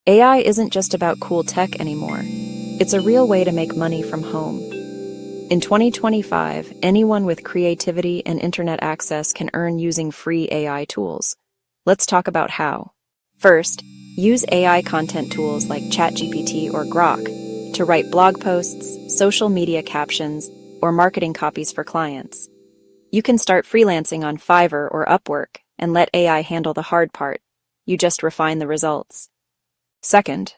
AI isn't just about cool tech anymore. It's a real way to make money from home. In 2025, anyone with creativity and internet access can earn using free AI tools. Let's talk about how. First, use AI content tools like ChatGPT or Grok to write blog posts, social media captions, or marketing copies for clients. You can start freelancing on Fiverr or Upwork and let AI handle the hard part. You just refine the results. Second,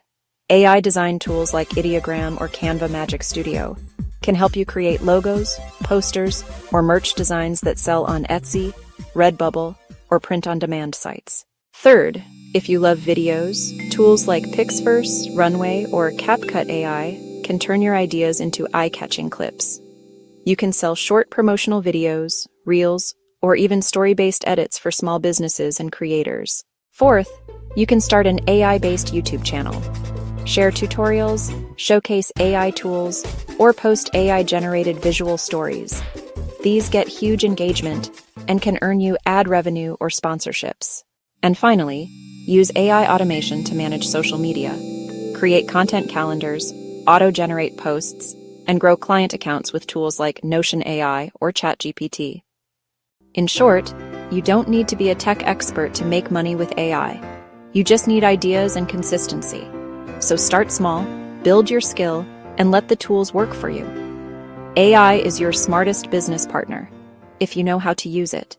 AI design tools like Ideogram or Canva Magic Studio can help you create logos, posters, or merch designs that sell on Etsy, Redbubble, or print-on-demand sites. Third, if you love videos, tools like PixVerse, Runway, or CapCut AI can turn your ideas into eye-catching clips. You can sell short promotional videos, reels, or even story-based edits for small businesses and creators. Fourth, you can start an AI-based YouTube channel. Share tutorials, showcase AI tools, or post AI-generated visual stories. These get huge engagement and can earn you ad revenue or sponsorships. And finally, use AI automation to manage social media. Create content calendars, auto-generate posts, and grow client accounts with tools like Notion AI or ChatGPT. In short, you don't need to be a tech expert to make money with AI. You just need ideas and consistency. So start small, build your skill, and let the tools work for you. AI is your smartest business partner, if you know how to use it.